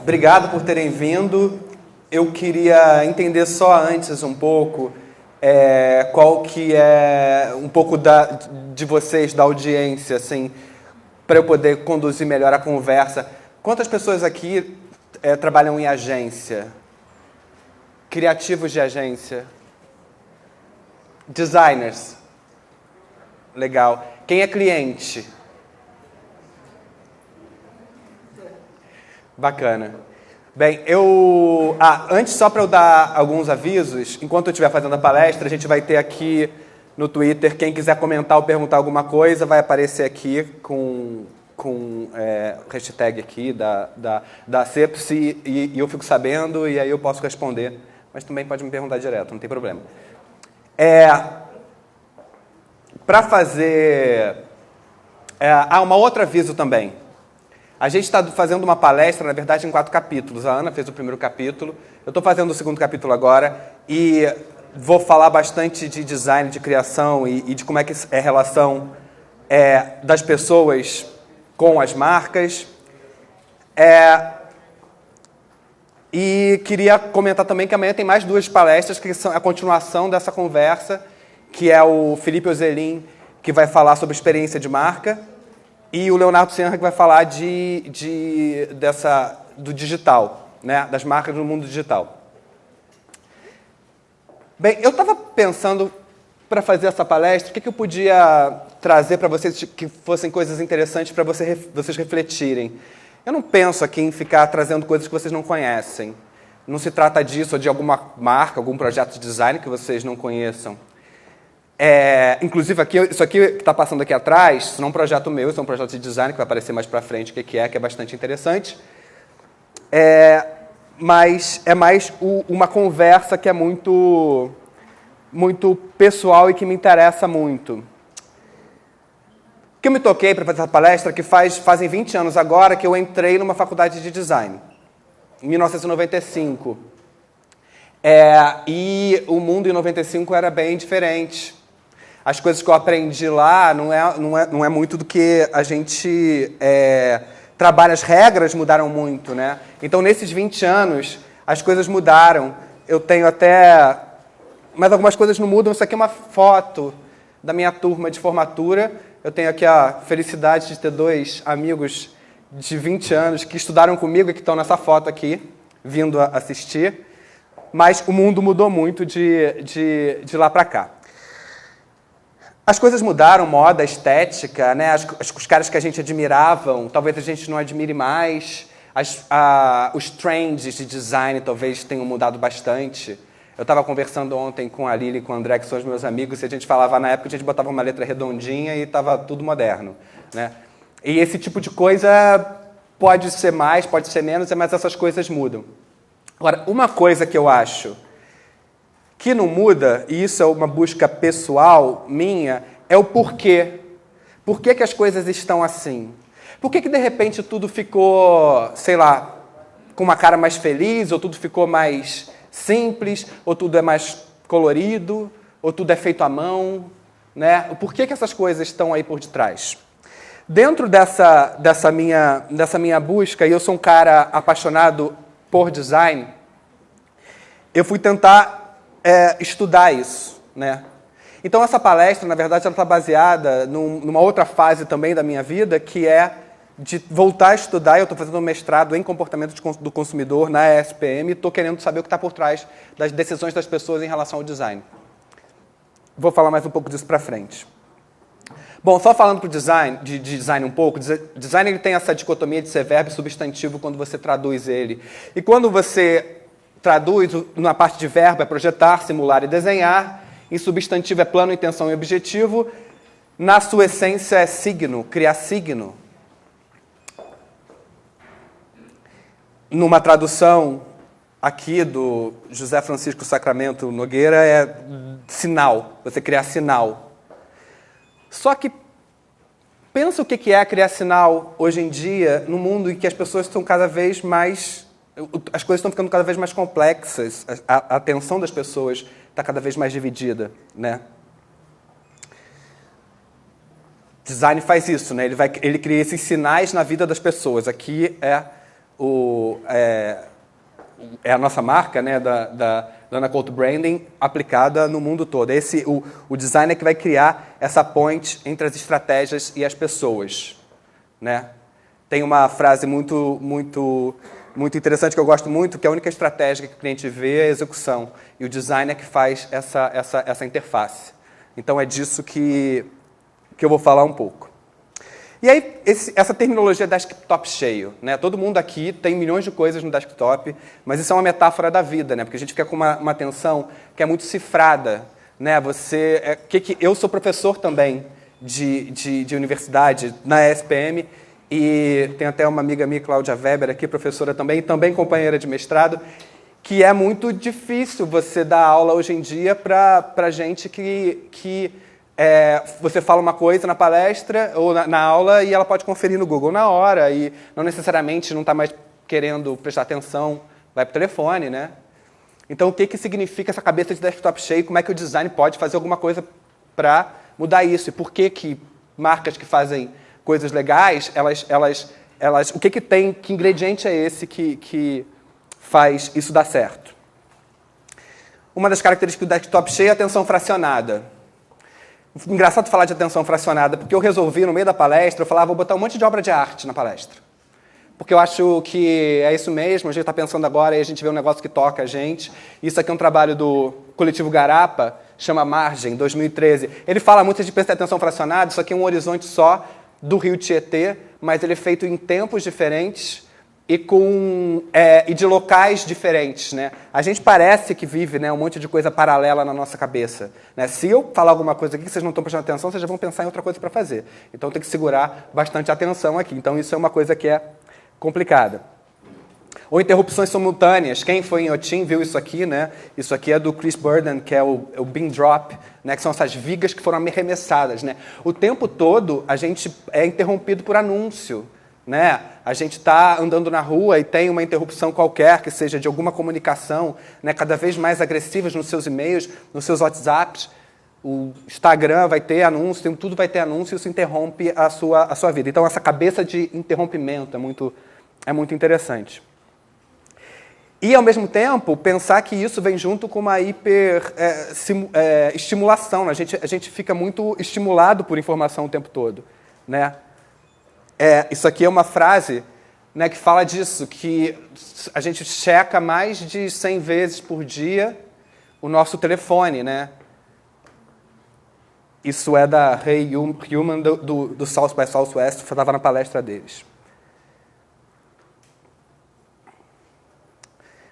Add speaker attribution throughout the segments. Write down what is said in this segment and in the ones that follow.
Speaker 1: Obrigado por terem vindo. Eu queria entender só antes um pouco qual que é um pouco de vocês, da audiência, assim, para eu poder conduzir melhor a conversa. Quantas pessoas aqui trabalham em agência? Criativos de agência? Designers? Legal. Quem é cliente? Bacana. Bem, antes, só para eu dar alguns avisos, enquanto eu estiver fazendo a palestra, a gente vai ter aqui no Twitter, quem quiser comentar ou perguntar alguma coisa, vai aparecer aqui com hashtag aqui da CEPS e eu fico sabendo e aí eu posso responder. Mas também pode me perguntar direto, não tem problema. Para fazer... um outro aviso também. A gente está fazendo uma palestra, na verdade, em 4 capítulos. A Ana fez o primeiro capítulo, eu estou fazendo o segundo capítulo agora e vou falar bastante de design, de criação e de como é que é a relação das pessoas com as marcas. E queria comentar também que amanhã tem mais 2 palestras que são a continuação dessa conversa, que é o Felipe Ozelin, que vai falar sobre experiência de marca, e o Leonardo Senra, que vai falar do digital, né, das marcas no mundo digital. Bem, eu estava pensando, para fazer essa palestra, o que eu podia trazer para vocês que fossem coisas interessantes para vocês refletirem. Eu não penso aqui em ficar trazendo coisas que vocês não conhecem. Não se trata disso ou de alguma marca, algum projeto de design que vocês não conheçam. Inclusive, isso aqui que está passando aqui atrás, isso não é um projeto meu, isso é um projeto de design que vai aparecer mais para frente, que é bastante interessante. Mas é mais uma conversa que é muito, muito pessoal e que me interessa muito. Que eu me toquei para fazer essa palestra que fazem 20 anos agora que eu entrei numa faculdade de design, em 1995. E o mundo em 95 era bem diferente. As coisas que eu aprendi lá não é muito do que a gente trabalha. As regras mudaram muito, né? Então, nesses 20 anos, as coisas mudaram. Eu tenho até... Mas algumas coisas não mudam. Isso aqui é uma foto da minha turma de formatura. Eu tenho aqui a felicidade de ter 2 amigos de 20 anos que estudaram comigo e que estão nessa foto aqui, vindo a assistir. Mas o mundo mudou muito de lá para cá. As coisas mudaram, moda, estética, né? Os caras que a gente admiravam, talvez a gente não admire mais. Os trends de design talvez tenham mudado bastante. Eu estava conversando ontem com a Lili e com o André, que são os meus amigos, e a gente falava, na época, a gente botava uma letra redondinha e estava tudo moderno, né? E esse tipo de coisa pode ser mais, pode ser menos, mas essas coisas mudam. Agora, uma coisa que eu acho que não muda, e isso é uma busca pessoal minha, é o porquê. Por que as coisas estão assim? Por que de repente tudo ficou, sei lá, com uma cara mais feliz, ou tudo ficou mais simples, ou tudo é mais colorido, ou tudo é feito à mão, né? Por que essas coisas estão aí por detrás? Dentro dessa minha busca, e eu sou um cara apaixonado por design, eu fui tentar estudar isso, né? Então, essa palestra, na verdade, ela está baseada numa outra fase também da minha vida, que é de voltar a estudar. Eu estou fazendo um mestrado em comportamento do consumidor na ESPM e estou querendo saber o que está por trás das decisões das pessoas em relação ao design. Vou falar mais um pouco disso para frente. Bom, só falando de design um pouco, design ele tem essa dicotomia de ser verbo e substantivo quando você traduz ele. E quando você traduz, na parte de verbo é projetar, simular e desenhar, em substantivo é plano, intenção e objetivo, na sua essência é signo, criar signo. Numa tradução aqui do José Francisco Sacramento Nogueira é sinal, você criar sinal. Só que pensa o que é criar sinal hoje em dia, no mundo em que as pessoas estão cada vez mais... As coisas estão ficando cada vez mais complexas, a atenção das pessoas está cada vez mais dividida, né? Design faz isso, né? Ele cria esses sinais na vida das pessoas. Aqui é é a nossa marca, né, da Ana Couto Branding aplicada no mundo todo. O design é que vai criar essa ponte entre as estratégias e as pessoas, né? Tem uma frase muito interessante que eu gosto muito, que a única estratégia que o cliente vê é a execução. E o design é que faz essa interface. Então, é disso que eu vou falar um pouco. E aí, essa terminologia desktop cheio, né? Todo mundo aqui tem milhões de coisas no desktop, mas isso é uma metáfora da vida, né? Porque a gente fica com uma atenção que é muito cifrada, né? Eu sou professor também de universidade na ESPM, e tem até uma amiga minha, Cláudia Weber, aqui, professora também companheira de mestrado, que é muito difícil você dar aula hoje em dia para gente que você fala uma coisa na palestra ou na aula e ela pode conferir no Google na hora e não necessariamente não está mais querendo prestar atenção, vai para o telefone, né? Então, o que significa essa cabeça de desktop cheio? Como é que o design pode fazer alguma coisa para mudar isso? E por que marcas que fazem coisas legais, o que tem, que ingrediente é esse que faz isso dar certo? Uma das características do desktop cheio é a atenção fracionada. Engraçado falar de atenção fracionada, porque eu resolvi, no meio da palestra, eu falava, vou botar um monte de obra de arte na palestra. Porque eu acho que é isso mesmo, a gente está pensando agora e a gente vê um negócio que toca a gente. Isso aqui é um trabalho do Coletivo Garapa, chama Margem, 2013. Ele fala muito de prestar atenção fracionada, isso aqui é um horizonte só do Rio Tietê, mas ele é feito em tempos diferentes e de locais diferentes, né? A gente parece que vive, né, um monte de coisa paralela na nossa cabeça, né? Se eu falar alguma coisa aqui que vocês não estão prestando atenção, vocês já vão pensar em outra coisa para fazer. Então tem que segurar bastante a atenção aqui. Então isso é uma coisa que é complicada. Ou interrupções simultâneas. Quem foi em Otim viu isso aqui, né? Isso aqui é do Chris Burden, que é o beam drop, né? Que são essas vigas que foram arremessadas, né? O tempo todo a gente é interrompido por anúncio, né? A gente está andando na rua e tem uma interrupção qualquer, que seja de alguma comunicação, né, cada vez mais agressivas nos seus e-mails, nos seus WhatsApps. O Instagram vai ter anúncio, tudo vai ter anúncio e isso interrompe a sua vida. Então, essa cabeça de interrompimento é muito interessante. E, ao mesmo tempo, pensar que isso vem junto com uma estimulação. Né? A gente fica muito estimulado por informação o tempo todo, né? Isso aqui é uma frase, né, que fala disso, que a gente checa mais de 100 vezes por dia o nosso telefone, né? Isso é da Ray Human do South by Southwest, eu estava na palestra deles.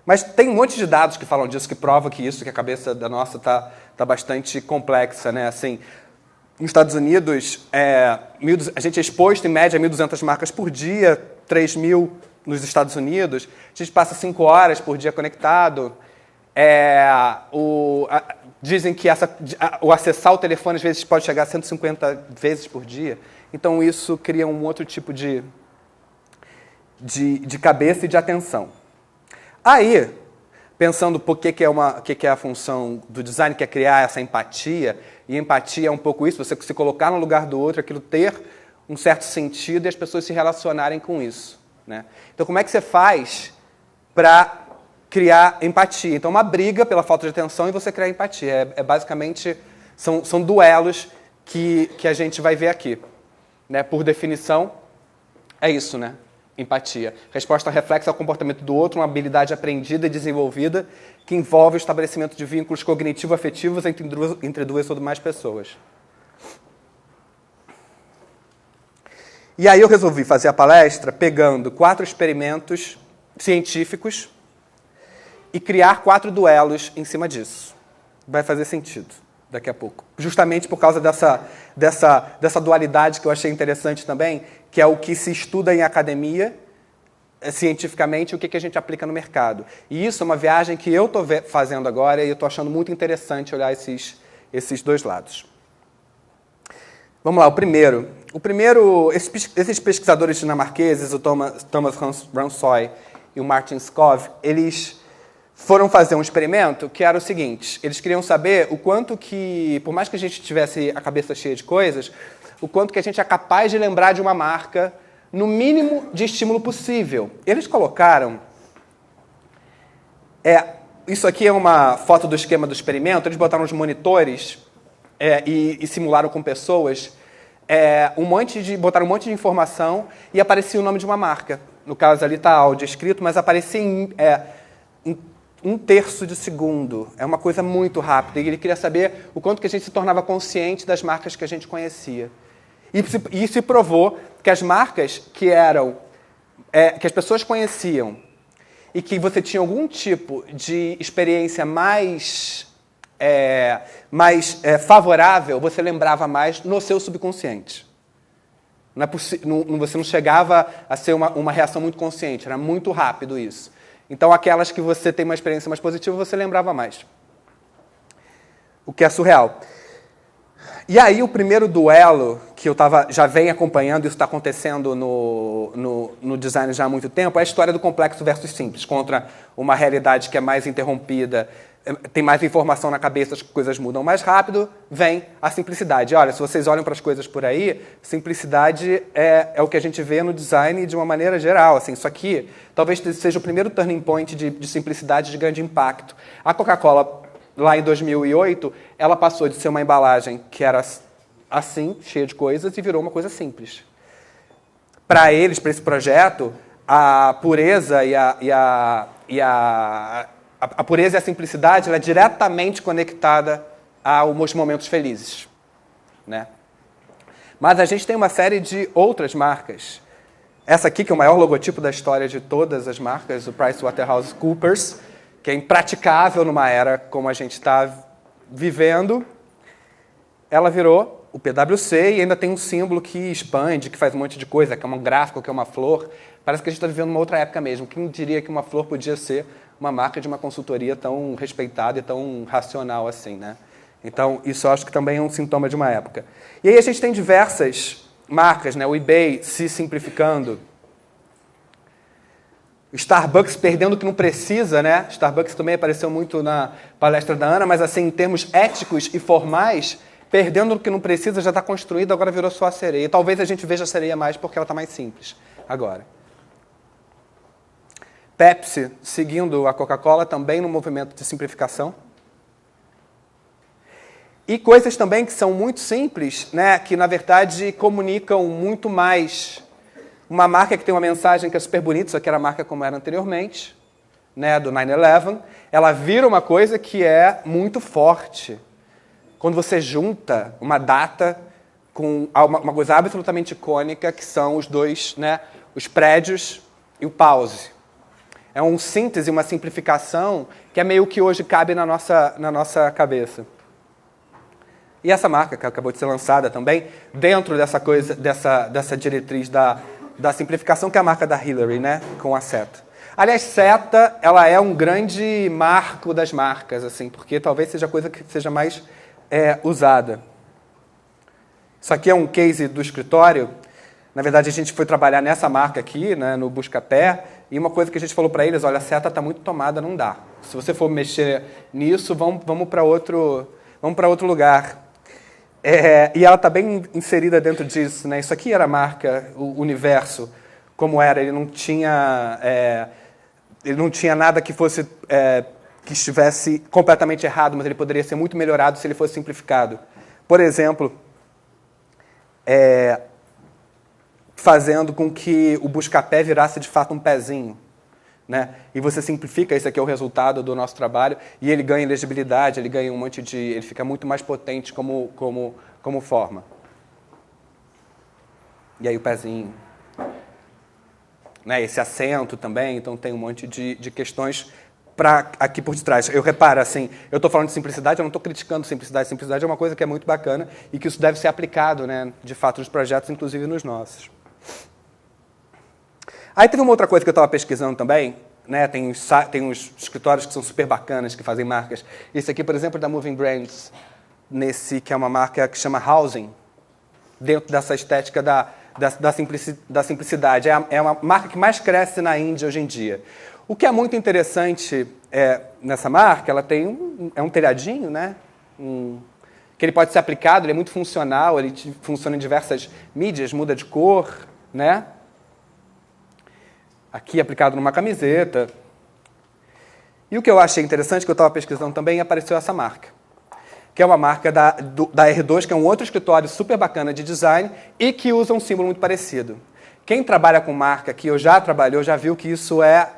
Speaker 1: Mas tem um monte de dados que falam disso, que provam que a cabeça da nossa tá bastante complexa, né? Assim, nos Estados Unidos, a gente é exposto, em média, a 1.200 marcas por dia, 3.000 nos Estados Unidos. A gente passa 5 horas por dia conectado. Dizem que o acessar o telefone, às vezes, pode chegar a 150 vezes por dia. Então, isso cria um outro tipo de cabeça e de atenção. Aí, pensando por que é a função do design, que é criar essa empatia, e empatia é um pouco isso, você se colocar no lugar do outro, aquilo ter um certo sentido e as pessoas se relacionarem com isso, né? Então, como é que você faz para criar empatia? Então, uma briga pela falta de atenção e você criar empatia. Basicamente, são duelos que a gente vai ver aqui, né? Por definição, é isso, né? Empatia. Resposta reflexa ao comportamento do outro, uma habilidade aprendida e desenvolvida que envolve o estabelecimento de vínculos cognitivo-afetivos entre duas ou mais pessoas. E aí eu resolvi fazer a palestra pegando 4 experimentos científicos e criar 4 duelos em cima disso. Vai fazer sentido daqui a pouco. Justamente por causa dessa dualidade que eu achei interessante também, que é o que se estuda em academia, cientificamente, e o que a gente aplica no mercado. E isso é uma viagem que eu estou fazendo agora e eu estou achando muito interessante olhar esses 2 lados. Vamos lá, o primeiro, esses pesquisadores dinamarqueses, o Thomas Ramsøy e o Martin Skov, eles foram fazer um experimento que era o seguinte: eles queriam saber o quanto que, por mais que a gente tivesse a cabeça cheia de coisas, o quanto que a gente é capaz de lembrar de uma marca no mínimo de estímulo possível. Eles colocaram... isso aqui é uma foto do esquema do experimento. Eles botaram os monitores e simularam com pessoas. Botaram um monte de informação e aparecia o nome de uma marca. No caso, ali está áudio escrito, mas aparecia em 1/3 de segundo. É uma coisa muito rápida. E ele queria saber o quanto que a gente se tornava consciente das marcas que a gente conhecia. E se provou que as marcas que as pessoas conheciam e que você tinha algum tipo de experiência mais favorável, você lembrava mais no seu subconsciente. Você não chegava a ser uma reação muito consciente, era muito rápido isso. Então, aquelas que você tem uma experiência mais positiva, você lembrava mais. O que é surreal. E aí, o primeiro duelo, que eu já venho acompanhando, isso está acontecendo no design já há muito tempo, é a história do complexo versus simples, contra uma realidade que é mais interrompida, tem mais informação na cabeça, as coisas mudam mais rápido, vem a simplicidade. Olha, se vocês olham para as coisas por aí, simplicidade é o que a gente vê no design de uma maneira geral. Assim, isso aqui talvez seja o primeiro turning point de simplicidade de grande impacto. A Coca-Cola, lá em 2008, ela passou de ser uma embalagem que era assim, cheia de coisas, e virou uma coisa simples. Para eles, para esse projeto, a pureza a pureza e a simplicidade ela é diretamente conectada aos momentos felizes, né? Mas a gente tem uma série de outras marcas. Essa aqui, que é o maior logotipo da história de todas as marcas, o PricewaterhouseCoopers, que é impraticável numa era como a gente está vivendo, ela virou o PwC e ainda tem um símbolo que expande, que faz um monte de coisa, que é um gráfico, que é uma flor. Parece que a gente está vivendo uma outra época mesmo. Quem diria que uma flor podia ser uma marca de uma consultoria tão respeitada e tão racional assim, né? Então, isso eu acho que também é um sintoma de uma época. E aí a gente tem diversas marcas, né? O eBay se simplificando, o Starbucks perdendo o que não precisa, né? Starbucks também apareceu muito na palestra da Ana, mas assim, em termos éticos e formais, perdendo o que não precisa, já está construído, agora virou só a sereia. E talvez a gente veja a sereia mais porque ela está mais simples agora. Pepsi, seguindo a Coca-Cola, também no movimento de simplificação. E coisas também que são muito simples, né, que, na verdade, comunicam muito mais. Uma marca que tem uma mensagem que é super bonita, isso aqui era a marca como era anteriormente, né, do 9/11, ela vira uma coisa que é muito forte. Quando você junta uma data com uma coisa absolutamente icônica, que são os dois, né, os prédios e o pause. É uma síntese, uma simplificação que é meio que hoje cabe na nossa cabeça. E essa marca, que acabou de ser lançada também, dentro dessa coisa, dessa diretriz da simplificação, que é a marca da Hillary, né, com a seta. Aliás, seta, ela é um grande marco das marcas, assim, porque talvez seja a coisa que seja mais usada. Isso aqui é um case do escritório. Na verdade, a gente foi trabalhar nessa marca aqui, né, no Buscapé, e uma coisa que a gente falou para eles, olha, a seta está muito tomada, não dá. Se você for mexer nisso, vamos para outro lugar. E ela está bem inserida dentro disso, né? Isso aqui era a marca, o universo, como era. Ele não tinha nada que fosse que estivesse completamente errado, mas ele poderia ser muito melhorado se ele fosse simplificado. Por exemplo, fazendo com que o Buscapé virasse de fato um pezinho, né? E você simplifica, esse aqui é o resultado do nosso trabalho, e ele ganha legibilidade, ele ganha ele fica muito mais potente como forma. E aí o pezinho, né? Esse acento também, então tem um monte de questões aqui por detrás. Eu reparo, assim, eu estou falando de simplicidade, eu não estou criticando simplicidade. Simplicidade é uma coisa que é muito bacana e que isso deve ser aplicado, né, de fato, nos projetos, inclusive nos nossos. Aí teve uma outra coisa que eu estava pesquisando também, né, tem uns escritórios que são super bacanas, que fazem marcas. Esse aqui, por exemplo, é da Moving Brands, que é uma marca que chama Housing, dentro dessa estética da simplicidade. É uma marca que mais cresce na Índia hoje em dia. O que é muito interessante nessa marca, ela tem um telhadinho, né? Que ele pode ser aplicado, ele é muito funcional, ele funciona em diversas mídias, muda de cor, né? aqui aplicado numa camiseta. E o que eu achei interessante, que eu estava pesquisando também, apareceu essa marca, que é uma marca da R2, que é um outro escritório super bacana de design e que usa um símbolo muito parecido. Quem trabalha com marca, que eu já trabalhou, já viu que isso é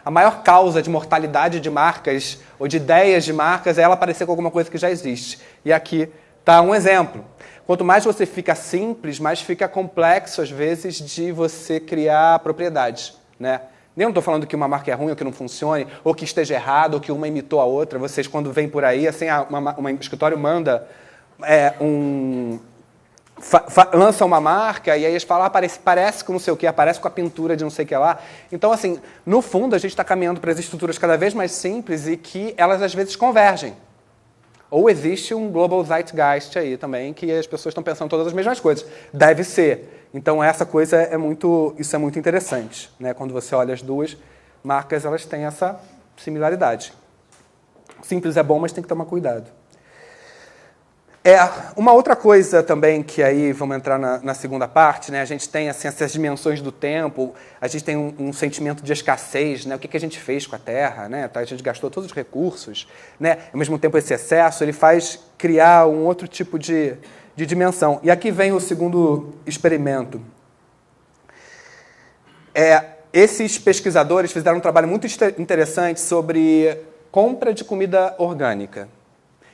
Speaker 1: a maior causa de mortalidade de marcas ou de ideias de marcas, é ela parecer com alguma coisa que já existe. E aqui está um exemplo. Quanto mais você fica simples, mais fica complexo, às vezes, de você criar propriedades, né? Eu não estou falando que uma marca é ruim ou que não funcione, ou que esteja errado, ou que uma imitou a outra. Vocês, quando vêm por aí, assim, um escritório manda lança uma marca e aí eles falam, parece com não sei o que, aparece com a pintura de não sei o que lá. Então, assim, no fundo, a gente está caminhando para as estruturas cada vez mais simples e que elas, às vezes, convergem. Ou existe um global zeitgeist aí também, que as pessoas estão pensando todas as mesmas coisas. Deve ser. Então, isso é muito interessante, né? Quando você olha as duas marcas, elas têm essa similaridade. Simples é bom, mas tem que tomar cuidado. Uma outra coisa também, que aí vamos entrar na segunda parte, né? A gente tem assim, essas dimensões do tempo, a gente tem um sentimento de escassez, né? O que a gente fez com a Terra, né? A gente gastou todos os recursos, né? Ao mesmo tempo, esse excesso ele faz criar um outro tipo de dimensão. E aqui vem o segundo experimento. Esses pesquisadores fizeram um trabalho muito interessante sobre compra de comida orgânica,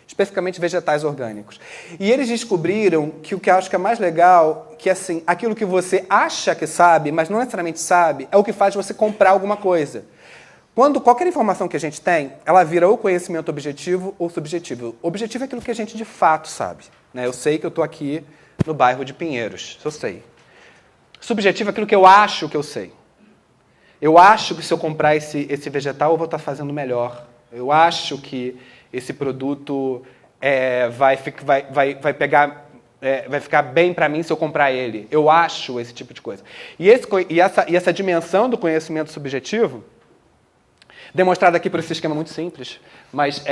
Speaker 1: especificamente vegetais orgânicos. E eles descobriram que o que eu acho que é mais legal, que assim, aquilo que você acha que sabe, mas não necessariamente sabe, é o que faz você comprar alguma coisa. Quando qualquer informação que a gente tem, ela vira ou conhecimento objetivo ou subjetivo. Objetivo é aquilo que a gente de fato sabe, né? Eu sei que eu estou aqui no bairro de Pinheiros, eu sei. Subjetivo é aquilo que eu acho que eu sei. Eu acho que se eu comprar esse vegetal, eu vou estar fazendo melhor. Eu acho que esse produto vai ficar bem para mim se eu comprar ele. Eu acho esse tipo de coisa. E essa dimensão do conhecimento subjetivo, demonstrada aqui por esse esquema muito simples, mas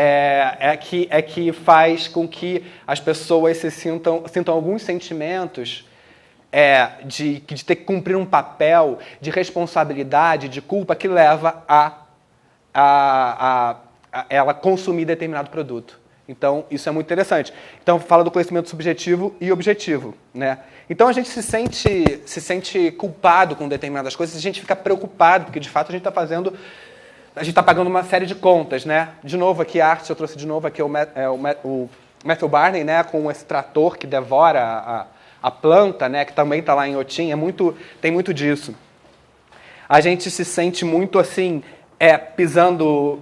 Speaker 1: que faz com que as pessoas sintam alguns sentimentos de ter que cumprir um papel de responsabilidade, de culpa, que leva a ela consumir determinado produto. Então, isso é muito interessante. Então, fala do conhecimento subjetivo e objetivo, né? Então, a gente se sente culpado com determinadas coisas, a gente fica preocupado, porque, de fato, a gente está pagando uma série de contas, né? De novo, aqui a arte, eu trouxe de novo aqui o Matthew Barney, né? Com esse trator que devora a planta, né? Que também está lá em Otim, tem muito disso. A gente se sente muito, assim, pisando...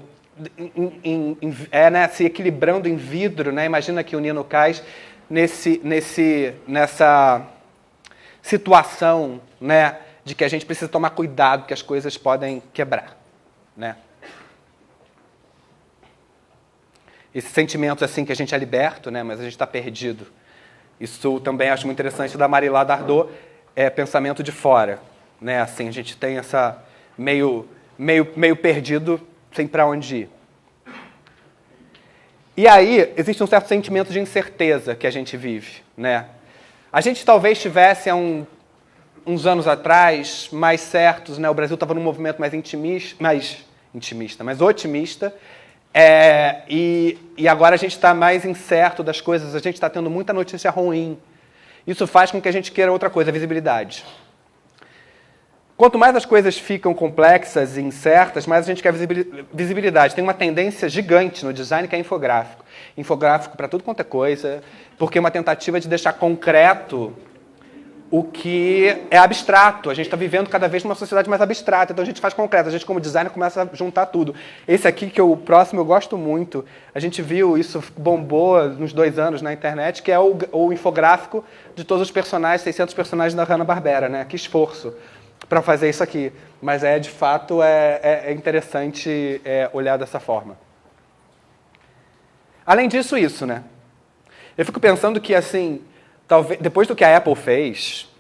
Speaker 1: se equilibrando em vidro, né? Imagina que o Nino Kais nessa situação, né, de que a gente precisa tomar cuidado, que as coisas podem quebrar, né? Esses sentimentos assim que a gente é liberto, né, mas a gente está perdido. Isso também acho muito interessante da Marilá Dardot, pensamento de fora, né? Assim, a gente tem essa meio perdido, sem para onde ir. E aí, existe um certo sentimento de incerteza que a gente vive, né? A gente talvez tivesse, há uns anos atrás, mais certos, né? O Brasil estava num movimento mais otimista, e agora a gente está mais incerto das coisas, a gente está tendo muita notícia ruim. Isso faz com que a gente queira outra coisa, visibilidade. Quanto mais as coisas ficam complexas e incertas, mais a gente quer visibilidade. Tem uma tendência gigante no design que é infográfico. Infográfico para tudo quanto é coisa, porque é uma tentativa de deixar concreto o que é abstrato. A gente está vivendo cada vez numa sociedade mais abstrata, então a gente faz concreto. A gente, como designer, começa a juntar tudo. Esse aqui, que é o próximo, eu gosto muito. A gente viu, isso bombou nos 2 anos na internet, que é o infográfico de todos os personagens, 600 personagens da Hanna-Barbera, né? Que esforço para fazer isso aqui, mas de fato é interessante olhar dessa forma. Além disso, né? Eu fico pensando que, assim, talvez, depois do que a Apple fez,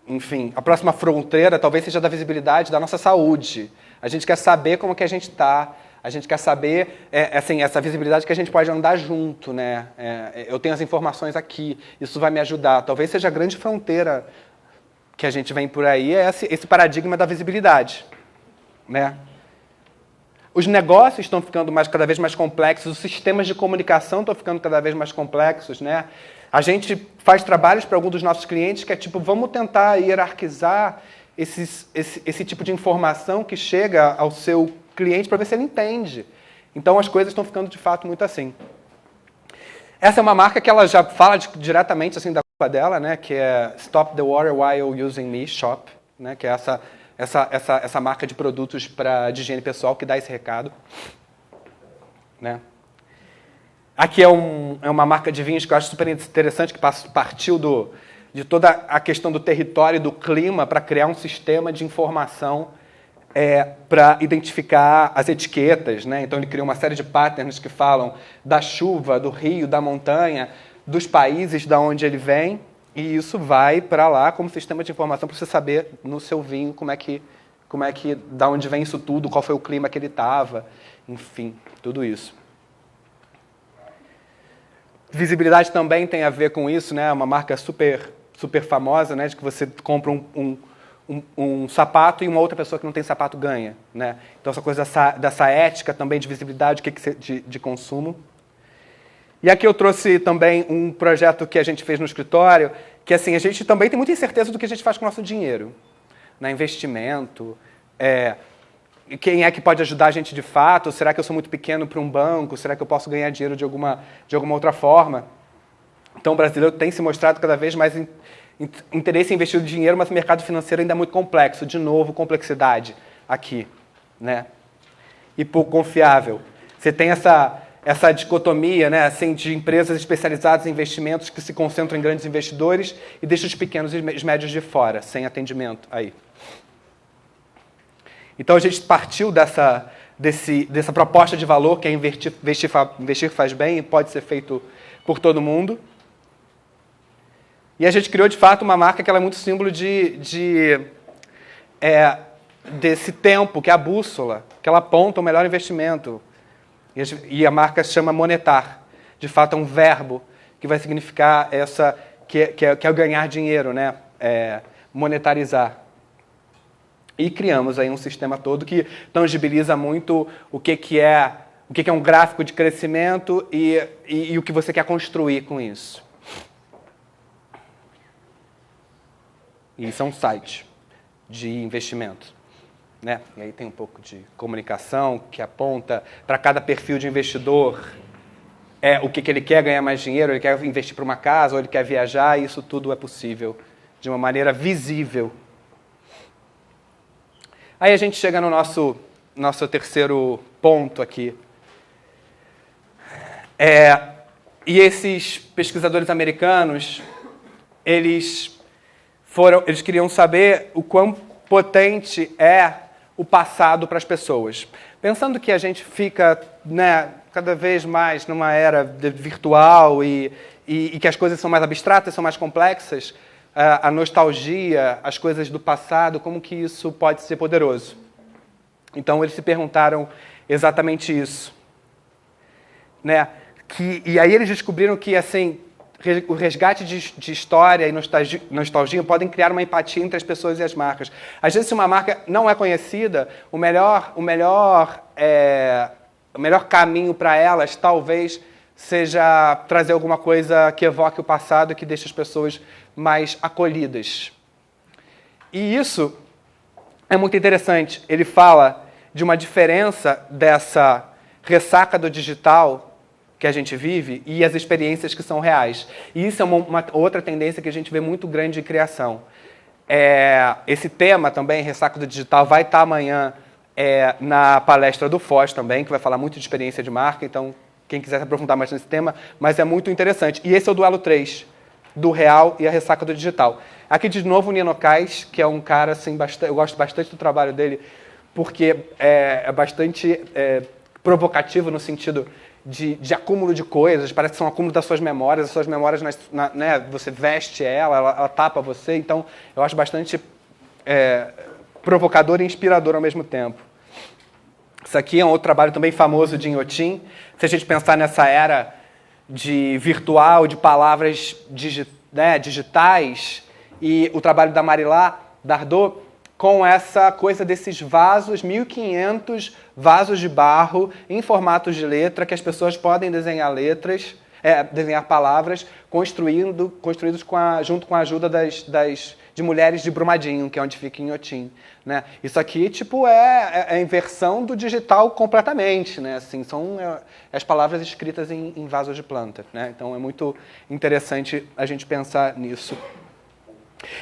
Speaker 1: enfim, a próxima fronteira talvez seja da visibilidade da nossa saúde. A gente quer saber como que a gente está, a gente quer saber assim, essa visibilidade que a gente pode andar junto, né? Eu tenho as informações aqui, isso vai me ajudar. Talvez seja a grande fronteira que a gente vem por aí é esse paradigma da visibilidade, né? Os negócios estão ficando cada vez mais complexos, os sistemas de comunicação estão ficando cada vez mais complexos, né? A gente faz trabalhos para alguns dos nossos clientes que é tipo, vamos tentar hierarquizar esse tipo de informação que chega ao seu cliente para ver se ele entende. Então, as coisas estão ficando, de fato, muito assim. Essa é uma marca que ela já fala diretamente assim, da culpa dela, né? Que é Stop the Water While Using Me Shop, né? Que é essa marca de produtos de higiene pessoal que dá esse recado, né? Aqui é uma marca de vinhos que eu acho super interessante, que partiu de toda a questão do território e do clima para criar um sistema de informação para identificar as etiquetas, né? Então ele criou uma série de patterns que falam da chuva, do rio, da montanha, dos países da onde ele vem, e isso vai para lá como sistema de informação para você saber no seu vinho da onde vem isso tudo, qual foi o clima que ele estava, enfim, tudo isso. Visibilidade também tem a ver com isso, né? Uma marca super famosa, né? De que você compra um sapato e uma outra pessoa que não tem sapato ganha, né? Então essa coisa dessa ética também de visibilidade, de consumo. E aqui eu trouxe também um projeto que a gente fez no escritório, que assim, a gente também tem muita incerteza do que a gente faz com o nosso dinheiro, né? Investimento, quem é que pode ajudar a gente de fato? Será que eu sou muito pequeno para um banco? Será que eu posso ganhar dinheiro de alguma outra forma? Então o brasileiro tem se mostrado cada vez mais interesse em investir o dinheiro, mas o mercado financeiro ainda é muito complexo. De novo, complexidade aqui, né? E pouco confiável. Você tem essa dicotomia, né, assim, de empresas especializadas em investimentos que se concentram em grandes investidores e deixam os pequenos e os médios de fora, sem atendimento aí. Então a gente partiu dessa proposta de valor, que é investir faz bem e pode ser feito por todo mundo. E a gente criou, de fato, uma marca que ela é muito símbolo desse tempo, que é a bússola, que ela aponta o melhor investimento. E a marca se chama Monetar. De fato, é um verbo que vai significar que é o ganhar dinheiro, né? Monetarizar. E criamos aí um sistema todo que tangibiliza muito o que é um gráfico de crescimento e o que você quer construir com isso. E isso é um site de investimento, né? E aí tem um pouco de comunicação que aponta para cada perfil de investidor o que ele quer ganhar mais dinheiro, ele quer investir para uma casa, ou ele quer viajar, e isso tudo é possível de uma maneira visível. Aí a gente chega no nosso terceiro ponto aqui. E esses pesquisadores americanos, eles queriam saber o quão potente é o passado para as pessoas. Pensando que a gente fica, né, cada vez mais numa era virtual e que as coisas são mais abstratas, são mais complexas, a nostalgia, as coisas do passado, como que isso pode ser poderoso? Então, eles se perguntaram exatamente isso, né? E aí eles descobriram que, assim, o resgate de história e nostalgia podem criar uma empatia entre as pessoas e as marcas. Às vezes, se uma marca não é conhecida, o melhor caminho para elas, talvez, seja trazer alguma coisa que evoque o passado e que deixe as pessoas mais acolhidas. E isso é muito interessante. Ele fala de uma diferença dessa ressaca do digital que a gente vive e as experiências que são reais. E isso é uma outra tendência que a gente vê muito grande de criação. Esse tema também, ressaca do digital, vai estar amanhã na palestra do Foz também, que vai falar muito de experiência de marca, então quem quiser se aprofundar mais nesse tema, mas é muito interessante. E esse é o duelo 3, do real e a ressaca do digital. Aqui, de novo, o Nino Kais, que é um cara, assim, eu gosto bastante do trabalho dele, porque é bastante provocativo no sentido de acúmulo de coisas, parece que são um acúmulo das suas memórias, as suas memórias, né, você veste ela tapa você, então eu acho bastante provocador e inspirador ao mesmo tempo. Isso aqui é um outro trabalho também famoso de Inhotim. Se a gente pensar nessa era de virtual, de palavras digitais, e o trabalho da Marilá Dardot com essa coisa desses vasos, 1.500 vasos de barro em formatos de letra, que as pessoas podem desenhar letras, desenhar palavras, construídos junto com a ajuda de mulheres de Brumadinho, que é onde fica Inhotim, né? Isso aqui, tipo, é a inversão do digital completamente, né? Assim, são as palavras escritas em vasos de planta, né? Então é muito interessante a gente pensar nisso.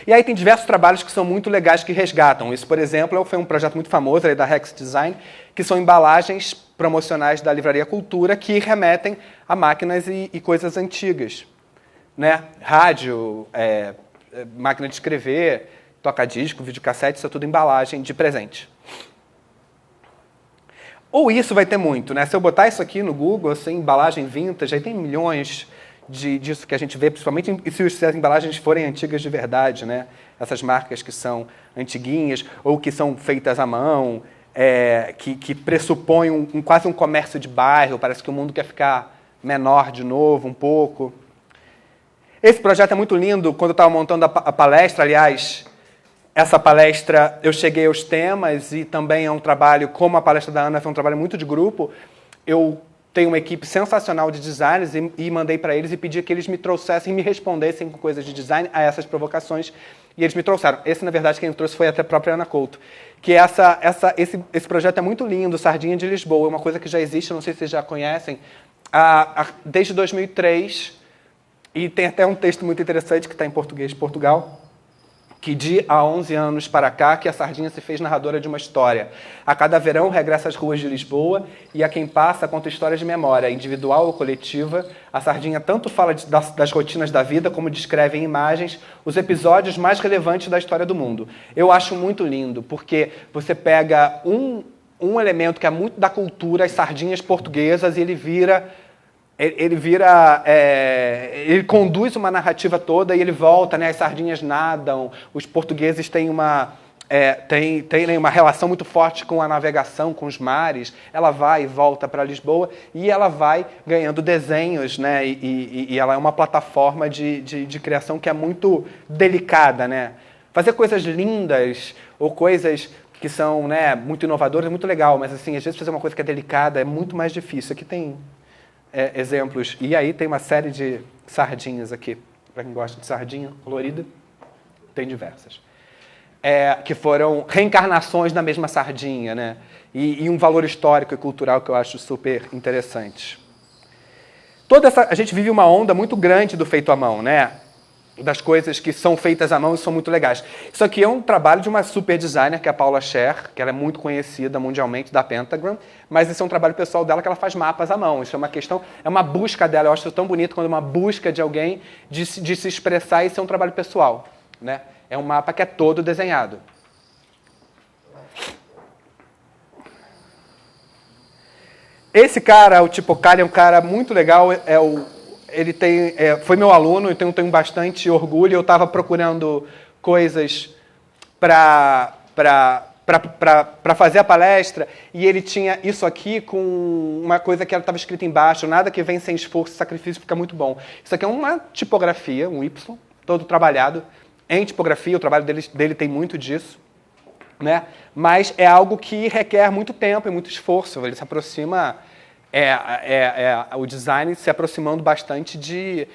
Speaker 1: E aí tem diversos trabalhos que são muito legais que resgatam. Isso, por exemplo, foi um projeto muito famoso aí da Rex Design, que são embalagens promocionais da Livraria Cultura que remetem a máquinas e coisas antigas, né? Rádio, máquina de escrever, toca-disco, videocassete, isso é tudo embalagem de presente. Ou isso vai ter muito, né? Se eu botar isso aqui no Google, assim, embalagem vintage, aí tem milhões disso que a gente vê, principalmente se as embalagens forem antigas de verdade, né? Essas marcas que são antiguinhas ou que são feitas à mão, que pressupõem quase um comércio de bairro, parece que o mundo quer ficar menor de novo um pouco. Esse projeto é muito lindo. Quando eu estava montando a palestra, aliás, essa palestra eu cheguei aos temas e também é um trabalho, como a palestra da Ana foi um trabalho muito de grupo, eu tenho uma equipe sensacional de designers e mandei para eles e pedi que eles me trouxessem, me respondessem com coisas de design a essas provocações. E eles me trouxeram. Esse, na verdade, quem me trouxe foi até a própria Ana Couto. Que esse projeto é muito lindo, Sardinha de Lisboa, é uma coisa que já existe, não sei se vocês já conhecem, desde 2003. E tem até um texto muito interessante que está em português de Portugal, que de há 11 anos para cá, que a Sardinha se fez narradora de uma história. A cada verão regressa às ruas de Lisboa e a quem passa conta histórias de memória, individual ou coletiva. A Sardinha tanto fala das rotinas da vida, como descreve em imagens os episódios mais relevantes da história do mundo. Eu acho muito lindo, porque você pega um elemento que é muito da cultura, as sardinhas portuguesas, e ele conduz uma narrativa toda e ele volta, né? As sardinhas nadam, os portugueses têm uma relação muito forte com a navegação, com os mares. Ela vai e volta para Lisboa e ela vai ganhando desenhos, né? E ela é uma plataforma de criação que é muito delicada, né? Fazer coisas lindas ou coisas que são, né, muito inovadoras é muito legal, mas assim, às vezes fazer uma coisa que é delicada é muito mais difícil. Aqui tem exemplos. E aí tem uma série de sardinhas aqui. Para quem gosta de sardinha colorida, tem diversas. Que foram reencarnações da mesma sardinha, né? E um valor histórico e cultural que eu acho super interessante. A gente vive uma onda muito grande do feito à mão, né? Das coisas que são feitas à mão e são muito legais. Isso aqui é um trabalho de uma super designer, que é a Paula Scher, que ela é muito conhecida mundialmente, da Pentagram, mas esse é um trabalho pessoal dela que ela faz mapas à mão. Isso é uma questão, é uma busca dela. Eu acho isso tão bonito quando é uma busca de alguém de se expressar, e isso é um trabalho pessoal, né? É um mapa que é todo desenhado. Esse cara, o Tipocari, é um cara muito legal, ele foi meu aluno, então eu tenho bastante orgulho. Eu estava procurando coisas para fazer a palestra e ele tinha isso aqui com uma coisa que estava escrita embaixo: nada que vem sem esforço e sacrifício fica muito bom. Isso aqui é uma tipografia, um Y, todo trabalhado em tipografia. O trabalho dele tem muito disso, né? Mas é algo que requer muito tempo e muito esforço. Ele se aproxima... o design se aproximando bastante de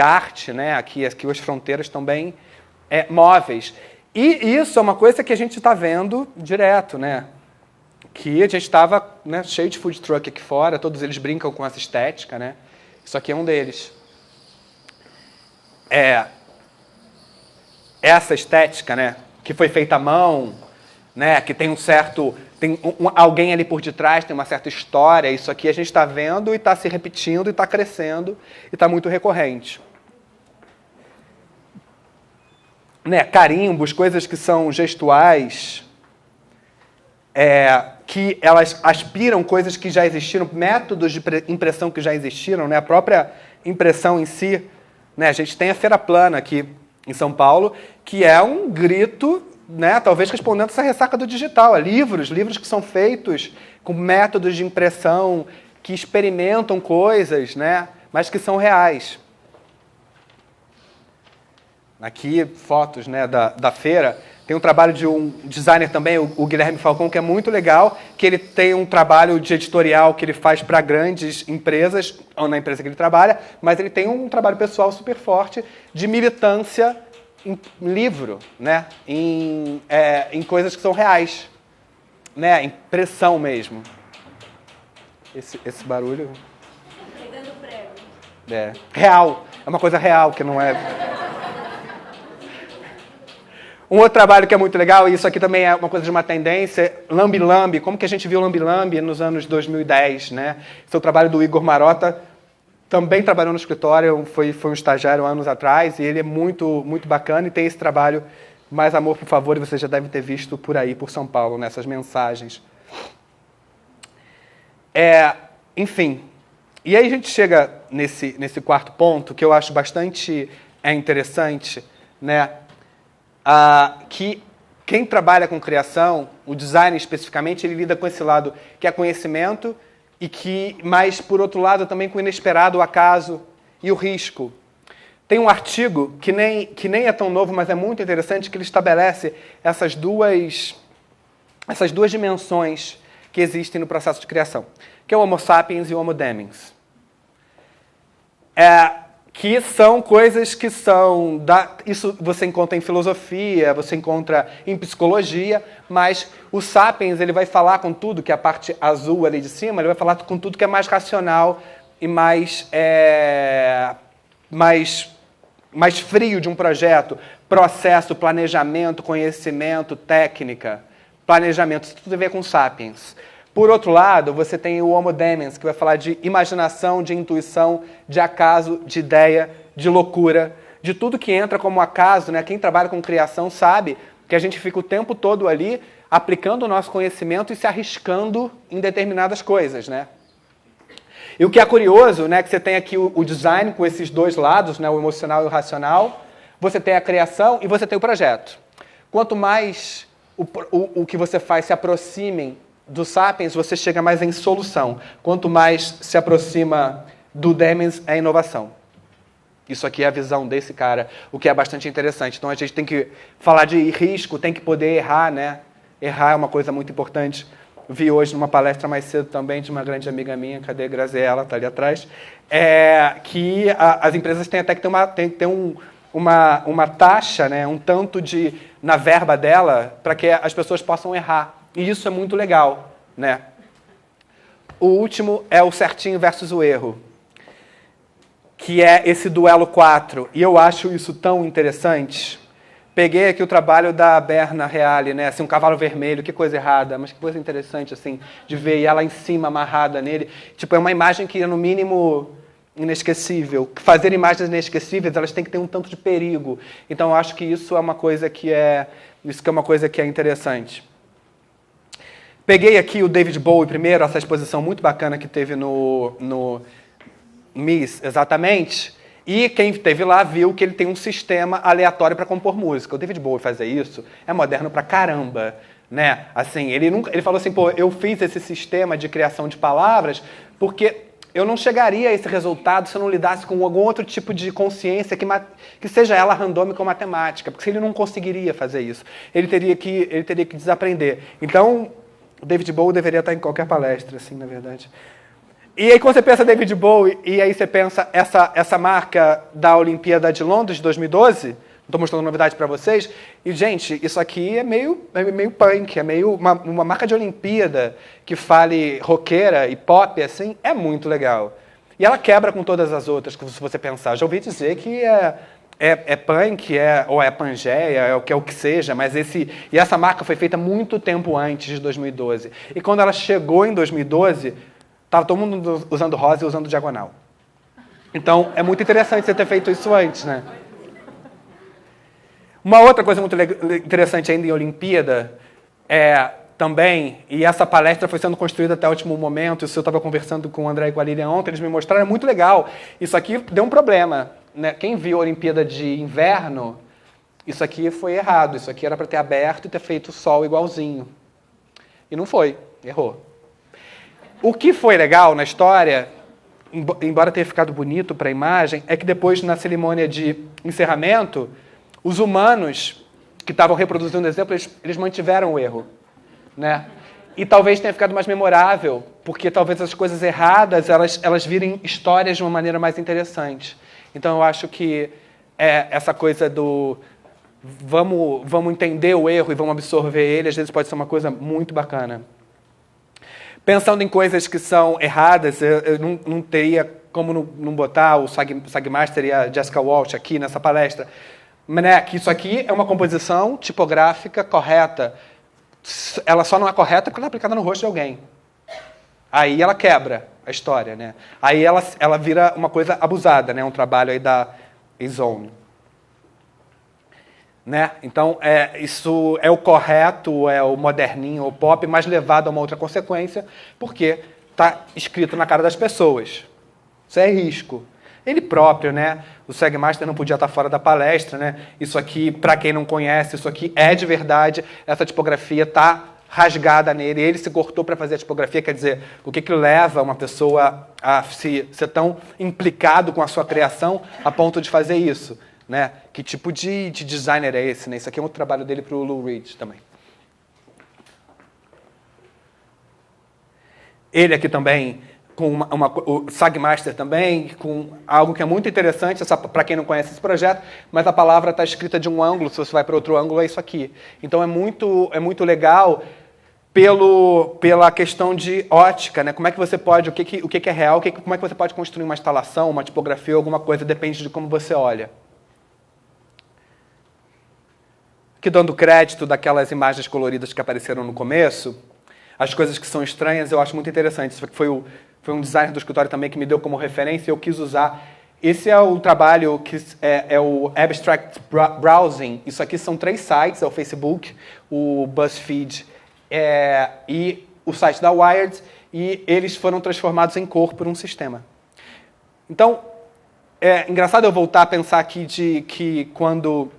Speaker 1: arte, né? Aqui as fronteiras estão bem móveis. E isso é uma coisa que a gente está vendo direto, né? Que a gente estava, né, cheio de food truck aqui fora, todos eles brincam com essa estética, né? Isso aqui é um deles. Essa estética, né, que foi feita à mão, né, que tem alguém ali por detrás, tem uma certa história. Isso aqui a gente está vendo e está se repetindo e está crescendo e está muito recorrente. Né, carimbos, coisas que são gestuais, que elas aspiram coisas que já existiram, métodos de impressão que já existiram, né, a própria impressão em si, né. A gente tem a Feira Plana aqui em São Paulo, que é um grito, né, talvez respondendo essa ressaca do digital. Livros que são feitos com métodos de impressão, que experimentam coisas, né, mas que são reais. aqui fotos, né, da feira. Tem um trabalho de um designer também, o Guilherme Falcão, que é muito legal, que ele tem um trabalho de editorial que ele faz para grandes empresas, ou na empresa que ele trabalha, mas ele tem um trabalho pessoal super forte de militância em livro, né, em coisas que são reais, né, impressão mesmo. Esse barulho...
Speaker 2: Pegando prego.
Speaker 1: É real, é uma coisa real, que não é... Um outro trabalho que é muito legal, e isso aqui também é uma coisa de uma tendência, Lambi Lambi, como que a gente viu Lambi Lambi nos anos 2010, né? Esse é o trabalho do Igor Marota, também trabalhou no escritório, foi um estagiário anos atrás, e ele é muito, muito bacana, e tem esse trabalho, Mais Amor, por Favor, e vocês já devem ter visto por aí, por São Paulo, nessas mensagens. Enfim, e aí a gente chega nesse quarto ponto, que eu acho bastante interessante, né? Que quem trabalha com criação, o design especificamente, ele lida com esse lado que é conhecimento, mas, por outro lado, também com o inesperado, o acaso e o risco. Tem um artigo que nem é tão novo, mas é muito interessante, que ele estabelece essas duas dimensões que existem no processo de criação, que é o Homo sapiens e o Homo demens. Que são coisas que são... Isso você encontra em filosofia, você encontra em psicologia, mas o sapiens ele vai falar com tudo, que é a parte azul ali de cima, ele vai falar com tudo que é mais racional e mais frio de um projeto, processo, planejamento, conhecimento, técnica, planejamento, isso tudo tem a ver com sapiens. Por outro lado, você tem o Homo demens, que vai falar de imaginação, de intuição, de acaso, de ideia, de loucura, de tudo que entra como acaso, né? Quem trabalha com criação sabe que a gente fica o tempo todo ali aplicando o nosso conhecimento e se arriscando em determinadas coisas, né? E o que é curioso, né, que você tem aqui o design com esses dois lados, né, o emocional e o racional, você tem a criação e você tem o projeto. Quanto mais o que você faz se aproximem do sapiens, você chega mais em solução. Quanto mais se aproxima do demens, é inovação. Isso aqui é a visão desse cara, o que é bastante interessante. Então a gente tem que falar de risco, tem que poder errar, né? Errar é uma coisa muito importante. Vi hoje numa palestra mais cedo também de uma grande amiga minha, cadê a Graziella, está ali atrás, que as empresas têm até que ter uma taxa, né, um tanto na verba dela, para que as pessoas possam errar. E isso é muito legal, né? O último é o certinho versus o erro, que é esse duelo 4. E eu acho isso tão interessante. Peguei aqui o trabalho da Berna Reale, né? Assim, um cavalo vermelho, que coisa errada, mas que coisa interessante, assim, de ver e ela em cima, amarrada nele. Tipo, é uma imagem que é, no mínimo, inesquecível. Fazer imagens inesquecíveis, elas têm que ter um tanto de perigo. Então, eu acho que isso é uma coisa que é interessante. Peguei aqui o David Bowie primeiro, essa exposição muito bacana que teve no MIS, exatamente. E quem esteve lá viu que ele tem um sistema aleatório para compor música. O David Bowie fazer isso é moderno pra caramba, né? Assim, ele falou assim, pô, eu fiz esse sistema de criação de palavras porque eu não chegaria a esse resultado se eu não lidasse com algum outro tipo de consciência que seja ela randômica ou matemática, porque ele não conseguiria fazer isso. Ele teria que desaprender. Então, o David Bowie deveria estar em qualquer palestra, assim, na verdade. E aí, quando você pensa David Bowie, e aí você pensa essa marca da Olimpíada de Londres de 2012, não estou mostrando novidade para vocês, e, gente, isso aqui é meio punk, é meio uma marca de Olimpíada que fale roqueira e pop, assim, é muito legal. E ela quebra com todas as outras, se você pensar. Já ouvi dizer que é punk, ou é pangeia, é o que seja, mas essa marca foi feita muito tempo antes de 2012. E quando ela chegou em 2012... estava todo mundo usando rosa e usando diagonal. Então, é muito interessante você ter feito isso antes, né? Uma outra coisa muito interessante ainda em Olimpíada também, e essa palestra foi sendo construída até o último momento, isso eu estava conversando com o André e com a Lilian ontem, eles me mostraram, é muito legal. Isso aqui deu um problema, né? Quem viu a Olimpíada de inverno, isso aqui foi errado. Isso aqui era para ter aberto e ter feito o sol igualzinho. E não foi, errou. O que foi legal na história, embora tenha ficado bonito para a imagem, é que depois, na cerimônia de encerramento, Os humanos que estavam reproduzindo o exemplo, eles mantiveram o erro, né? E talvez tenha ficado mais memorável, porque talvez as coisas erradas, elas virem histórias de uma maneira mais interessante. Então, eu acho que essa coisa do vamos entender o erro e vamos absorver ele, às vezes pode ser uma coisa muito bacana. Pensando em coisas que são erradas, eu não teria como não botar o Sagmaster e a Jessica Walsh aqui nessa palestra, mas, né, que isso aqui é uma composição tipográfica correta. Ela só não é correta porque ela é aplicada no rosto de alguém. Aí ela quebra a história, né? Aí ela vira uma coisa abusada, né? Um trabalho aí da Zone. Né? Então, isso é o correto, é o moderninho, o pop, mas levado a uma outra consequência, porque está escrito na cara das pessoas. Isso é risco. Ele próprio, né? O Sagmaster não podia estar fora da palestra, né? Isso aqui, para quem não conhece, isso aqui é de verdade. Essa tipografia está rasgada nele. Ele se cortou para fazer a tipografia. Quer dizer, o que leva uma pessoa a ser tão implicado com a sua criação a ponto de fazer isso? Né? Que tipo de designer é esse? Né? Isso aqui é um outro trabalho dele para o Lou Reed também. Ele aqui também, com o Sagmaster também, com algo que é muito interessante, para quem não conhece esse projeto, mas a palavra está escrita de um ângulo, se você vai para outro ângulo, é isso aqui. Então é muito legal pela questão de ótica, né? Como é que você pode, o que é real, como é que você pode construir uma instalação, uma tipografia, alguma coisa, depende de como você olha. Aqui dando crédito daquelas imagens coloridas que apareceram no começo, as coisas que são estranhas eu acho muito interessante. Isso foi um designer do escritório também que me deu como referência e eu quis usar. Esse é o trabalho que é o Abstract Browsing. Isso aqui são 3 sites, é o Facebook, o BuzzFeed e o site da Wired, e eles foram transformados em cor por um sistema. Então, é engraçado eu voltar a pensar aqui que quando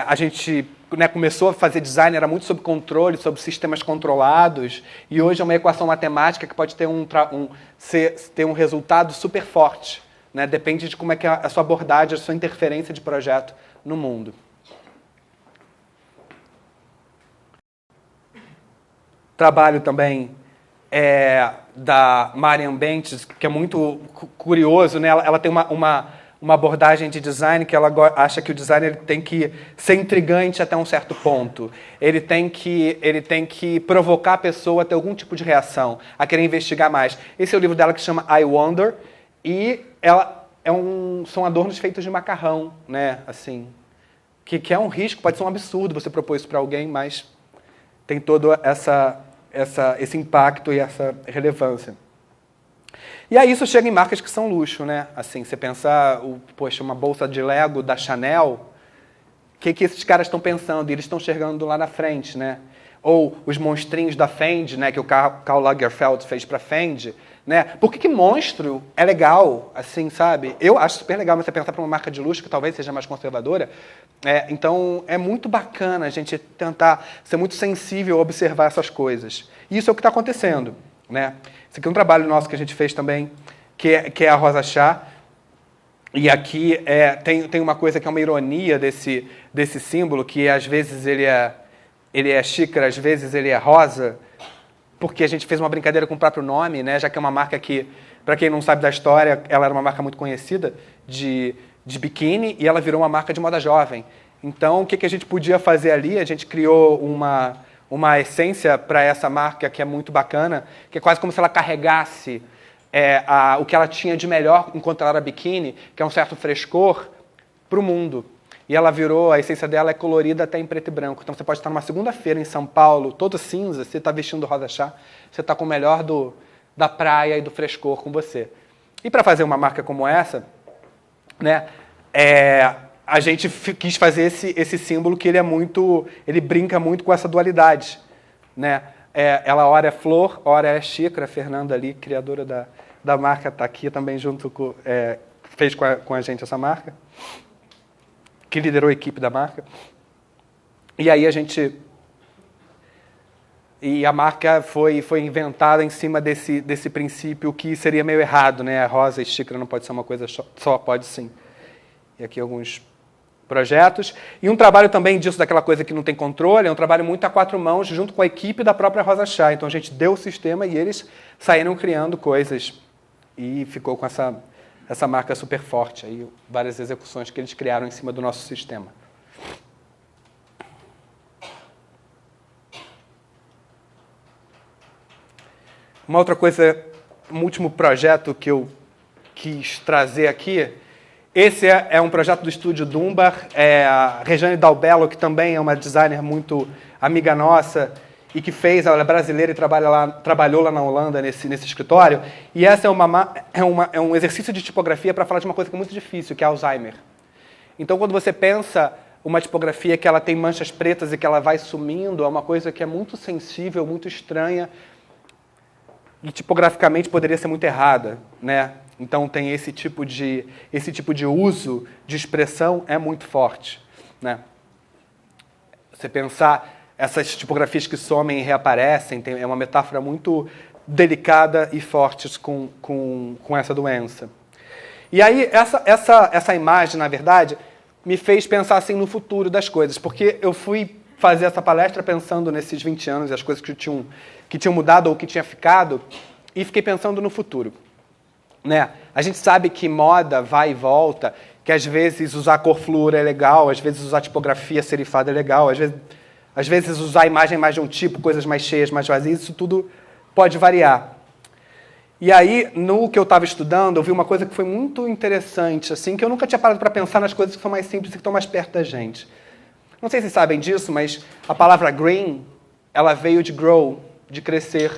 Speaker 1: a gente começou a fazer design, era muito sobre controle, sobre sistemas controlados, e hoje é uma equação matemática que pode ter um resultado super forte. Né? Depende de como é que é a sua abordagem, a sua interferência de projeto no mundo. Trabalho também da Marian Bentes, que é muito curioso, né? Ela tem uma abordagem de design que ela acha que o design ele tem que ser intrigante até um certo ponto. Ele tem que provocar a pessoa a ter algum tipo de reação, a querer investigar mais. Esse é o livro dela que se chama I Wonder, e ela são adornos feitos de macarrão, né? Assim, que é um risco, pode ser um absurdo você propor isso para alguém, mas tem todo esse impacto e essa relevância. E aí isso chega em marcas que são luxo, né? Assim, você pensar, poxa, uma bolsa de Lego da Chanel, o que esses caras estão pensando? E eles estão chegando lá na frente, né? Ou os monstrinhos da Fendi, né? Que o Karl Lagerfeld fez para Fendi, né? Por que monstro é legal, assim, sabe? Eu acho super legal você pensar para uma marca de luxo que talvez seja mais conservadora. Então, é muito bacana a gente tentar ser muito sensível a observar essas coisas. E isso é o que está acontecendo, né? Esse aqui é um trabalho nosso que a gente fez também, que é a Rosa Chá. E aqui tem uma coisa que é uma ironia desse símbolo, que às vezes ele é xícara, às vezes ele é rosa, porque a gente fez uma brincadeira com o próprio nome, né? Já que é uma marca que, para quem não sabe da história, ela era uma marca muito conhecida de biquíni e ela virou uma marca de moda jovem. Então, o que a gente podia fazer ali? A gente criou uma essência para essa marca que é muito bacana, que é quase como se ela carregasse o que ela tinha de melhor enquanto ela era biquíni, que é um certo frescor, para o mundo. E ela virou, a essência dela é colorida até em preto e branco. Então você pode estar numa segunda-feira em São Paulo, todo cinza, você está vestindo Rosa Chá, você está com o melhor da praia e do frescor com você. E para fazer uma marca como essa, né, a gente quis fazer esse símbolo que ele brinca muito com essa dualidade, né? Ela ora é flor, ora é xícara. A Fernanda ali, criadora da marca, está aqui também junto com... fez com a gente essa marca, que liderou a equipe da marca. E aí E a marca foi inventada em cima desse princípio que seria meio errado, né? A rosa e xícara não pode ser uma coisa só, pode sim. E aqui alguns projetos. E um trabalho também disso, daquela coisa que não tem controle, é um trabalho muito a 4 mãos, junto com a equipe da própria Rosa Chá. Então a gente deu o sistema e eles saíram criando coisas. E ficou com essa marca super forte. Aí, várias execuções que eles criaram em cima do nosso sistema. Uma outra coisa, um último projeto que eu quis trazer aqui, esse é um projeto do estúdio Dunbar, a Rejane Dalbello, que também é uma designer muito amiga nossa, e que ela é brasileira e trabalhou lá na Holanda, nesse escritório, e essa é um exercício de tipografia para falar de uma coisa que é muito difícil, que é Alzheimer. Então, quando você pensa uma tipografia que ela tem manchas pretas e que ela vai sumindo, é uma coisa que é muito sensível, muito estranha, e tipograficamente poderia ser muito errada, né? Então tem esse tipo de uso de expressão é muito forte, né? Você pensar essas tipografias que somem e reaparecem, é uma metáfora muito delicada e forte com essa doença. E aí essa imagem, na verdade, me fez pensar assim no futuro das coisas, porque eu fui fazer essa palestra pensando nesses 20 anos e as coisas que tinham mudado ou que tinha ficado, e fiquei pensando no futuro. Né? A gente sabe que moda vai e volta, que às vezes usar cor fluor é legal, às vezes usar tipografia serifada é legal, às vezes usar a imagem mais de um tipo, coisas mais cheias, mais vazias, isso tudo pode variar. E aí, no que eu estava estudando, eu vi uma coisa que foi muito interessante, assim, que eu nunca tinha parado para pensar nas coisas que são mais simples e que estão mais perto da gente. Não sei se vocês sabem disso, mas a palavra green, ela veio de grow, de crescer.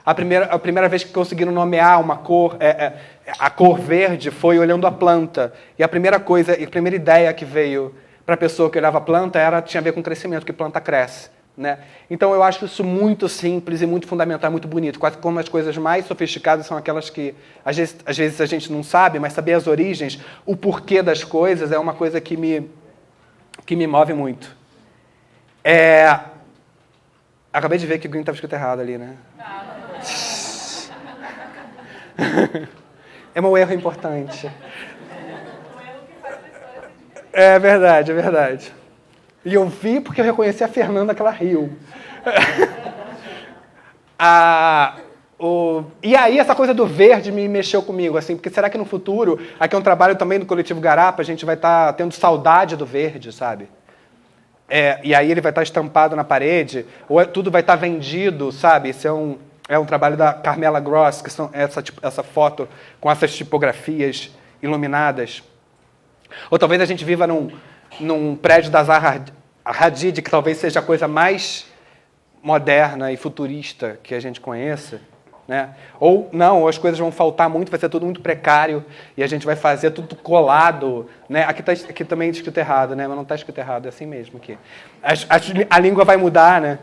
Speaker 1: A primeira vez que conseguiram nomear uma cor, a cor verde, foi olhando a planta. E a primeira ideia que veio para a pessoa que olhava a planta tinha a ver com crescimento, que planta cresce. Né? Então eu acho isso muito simples e muito fundamental, muito bonito. Quase como as coisas mais sofisticadas são aquelas que às vezes a gente não sabe, mas saber as origens, o porquê das coisas é uma coisa que me move muito. Acabei de ver que o green estava escrito errado ali, né? É um erro importante. É verdade, é verdade. E eu vi porque eu reconheci a Fernanda que ela riu. E aí essa coisa do verde me mexeu comigo, assim, porque será que no futuro, aqui é um trabalho também do Coletivo Garapa, a gente vai estar tendo saudade do verde, sabe? E aí ele vai estar estampado na parede, ou tudo vai estar vendido, sabe? Isso é um trabalho da Carmela Gross, que são essa foto com essas tipografias iluminadas. Ou talvez a gente viva num prédio da Zaha Hadid, que talvez seja a coisa mais moderna e futurista que a gente conheça. Né? Ou não, ou as coisas vão faltar muito, vai ser tudo muito precário e a gente vai fazer tudo colado. Né? Aqui também é escrito errado, né? Mas não está escrito errado, é assim mesmo aqui. A língua vai mudar, né?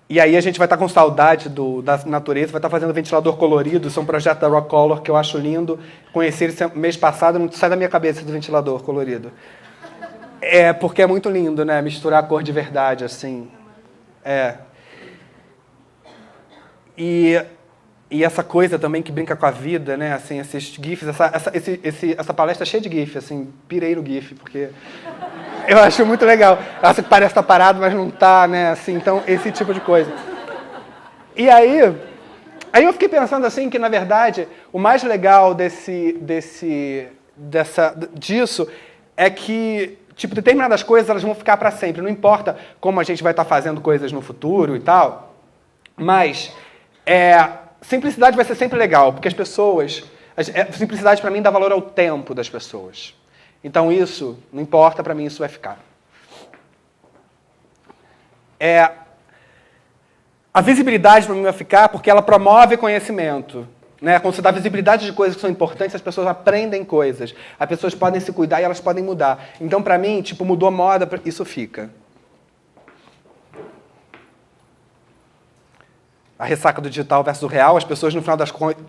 Speaker 1: E aí a gente vai estar com saudade da natureza, vai estar fazendo ventilador colorido, isso é um projeto da Rock Color que eu acho lindo. Conheci ele mês passado, não sai da minha cabeça do ventilador colorido. Porque é muito lindo, né? Misturar a cor de verdade, assim. E essa coisa também que brinca com a vida, né? Assim, esses GIFs, essa palestra é cheia de GIF, assim, pirei no GIF, porque eu acho muito legal. Acho que parece estar parado, mas não está, né? Assim, então, esse tipo de coisa. E aí eu fiquei pensando assim que, na verdade, o mais legal disso é que, tipo, determinadas coisas elas vão ficar para sempre. Não importa como a gente vai estar fazendo coisas no futuro e tal, mas simplicidade vai ser sempre legal, porque as pessoas... simplicidade, para mim, dá valor ao tempo das pessoas. Então, isso, não importa, para mim, isso vai ficar. A visibilidade, para mim, vai ficar porque ela promove conhecimento. Né? Quando você dá visibilidade de coisas que são importantes, as pessoas aprendem coisas. As pessoas podem se cuidar e elas podem mudar. Então, para mim, tipo, mudou a moda, isso fica. A ressaca do digital versus o real, as pessoas, no final das contas,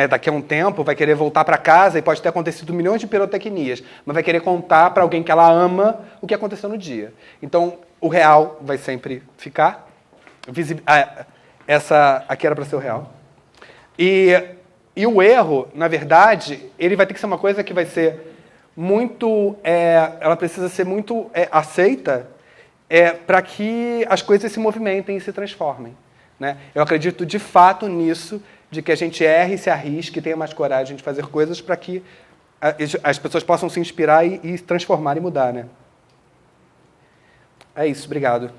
Speaker 1: daqui a um tempo, vai querer voltar para casa e pode ter acontecido milhões de pirotecnias, mas vai querer contar para alguém que ela ama o que aconteceu no dia. Então, o real vai sempre ficar. Essa aqui era para ser o real. E E o erro, na verdade, ele vai ter que ser uma coisa que vai ser muito... ela precisa ser muito aceita para que as coisas se movimentem e se transformem. Né? Eu acredito, de fato, nisso, de que a gente erre, se arrisque, tenha mais coragem de fazer coisas para que as pessoas possam se inspirar e transformar e mudar. Né? É isso, obrigado.